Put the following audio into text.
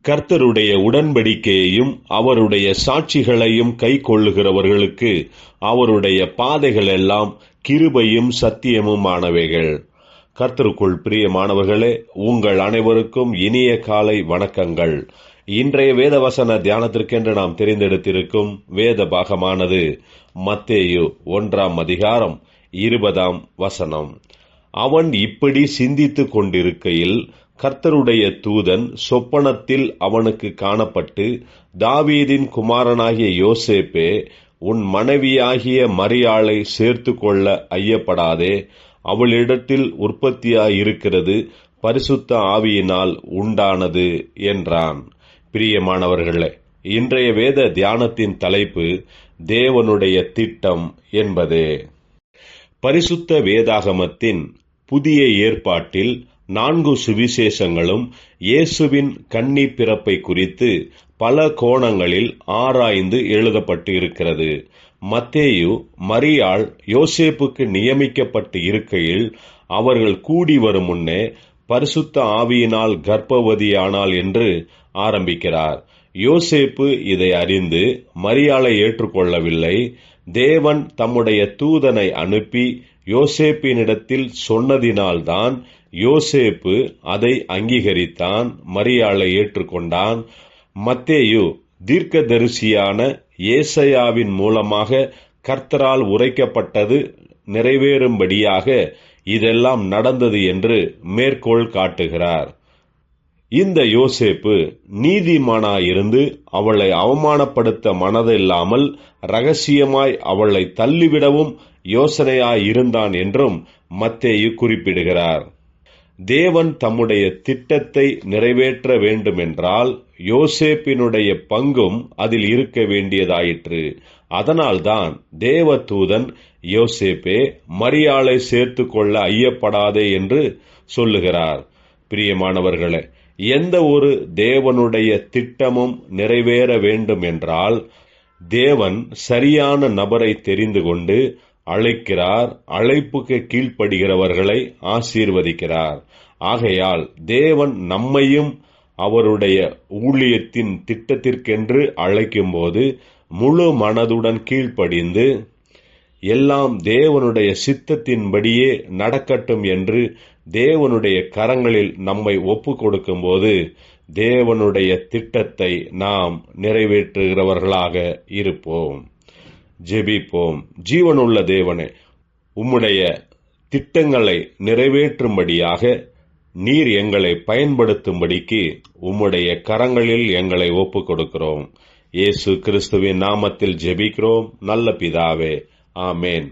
கர்த்தருடைய உடன்படிக்கையையும் அவருடைய சாட்சிகளையும் கைக்கொள்ளுகிறவர்களுக்கு அவருடைய பாதைகள் எல்லாம் கிருபையும் சத்தியமுமானவைகள். கர்த்தருக்குள் பிரியமானவர்களே, உங்கள் அனைவருக்கும் இனிய காலை வணக்கங்கள். இன்றைய வேதவசன தியானத்திற்கென்று நாம் தெரிந்தெடுத்திருக்கும் வேத பாகமானது மத்தேயு 1:20. அவன் இப்படி சிந்தித்துக் கொண்டிருக்கையில் கர்த்தருடைய தூதன் சொப்பனத்தில் அவனுக்கு காணப்பட்டு, தாவீதின் குமாரனாகிய யோசேப்பே, உன் மனைவியாகிய மரியாளை சேர்த்து கொள்ள ஐயப்படாதே. அவளிடத்தில் உற்பத்தியாயிருக்கிறது பரிசுத்த ஆவியினால் உண்டானது என்றான். பிரியமானவர்களே, இன்றைய வேத தியானத்தின் தலைப்பு தேவனுடைய திட்டம் என்பதே. பரிசுத்த வேதாகமத்தின் புதிய ஏற்பாட்டில் 4 சுவிசேஷங்களும் இயேசுவின் கன்னி பிறப்பை குறித்து பல கோணங்களில் ஆராய்ந்து எழுதப்பட்டு இருக்கிறது. மத்தேயு மரியாள் யோசேப்புக்கு நியமிக்கப்பட்டு இருக்கையில் அவர்கள் கூடி வரும் முன்னே பரிசுத்த ஆவியினால் கர்ப்பவதியானாள் என்று ஆரம்பிக்கிறார். யோசேப்பு இதை அறிந்து மரியாளை ஏற்றுக்கொள்ளவில்லை. தேவன் தம்முடைய தூதனை அனுப்பி யோசேப்பினிடத்தில் சொன்னதினால்தான் யோசேப்பு அதை அங்கீகரித்தான், மரியாளை ஏற்றுக்கொண்டான். மத்தேயு தீர்க்கதரிசியான ஏசாயாவின் மூலமாக கர்த்தரால் உரைக்கப்பட்டது நிறைவேறும்படியாக இதெல்லாம் நடந்தது என்று மேற்கோள் காட்டுகிறார். இந்த யோசேப்பு நீதிமானாயிருந்து அவளை அவமானப்படுத்த மனதில்லாமல் இரகசியமாய் அவளை தள்ளிவிடவும் யோசனையாயிருந்தான் என்றும் மத்தேயு குறிப்பிடுகிறார். தேவன் தம்முடைய திட்டத்தை நிறைவேற்ற வேண்டுமென்றால் யோசேப்பினுடைய பங்கும் அதில் இருக்க வேண்டியதாயிற்று. அதனால்தான் தேவதூதன், யோசேப்பே, மரியாளை சேர்த்து கொள்ள ஐயப்படாதே என்று சொல்லுகிறார். பிரியமானவர்களே, எந்த ஒரு தேவனுடைய திட்டமும் நிறைவேற வேண்டும் என்றால் தேவன் சரியான நபரை தெரிந்து கொண்டு அழைக்கிறார். அழைப்புக்கு கீழ்ப்படுகிறவர்களை ஆசீர்வதிக்கிறார். ஆகையால் தேவன் நம்மையும் அவருடைய ஊழியத்தின் திட்டத்திற்கென்று அழைக்கும் போது முழு மனதுடன் கீழ்ப்படிந்து எல்லாம் தேவனுடைய சித்தத்தின்படியே நடக்கட்டும் என்று தேவனுடைய கரங்களில் நம்மை ஒப்பு கொடுக்கும் போது தேவனுடைய திட்டத்தை நாம் நிறைவேற்றுகிறவர்களாக இருப்போம். ஜெபிப்போம். ஜீவனுள்ள தேவனே, உம்முடைய திட்டங்களை நிறைவேற்றும்படியாக நீர் எங்களை பயன்படுத்தும்படிக்கு உம்முடைய கரங்களில் எங்களை ஒப்பு கொடுக்கிறோம். இயேசு கிறிஸ்துவின் நாமத்தில் ஜெபிக்கிறோம் நல்ல பிதாவே. ஆமேன்.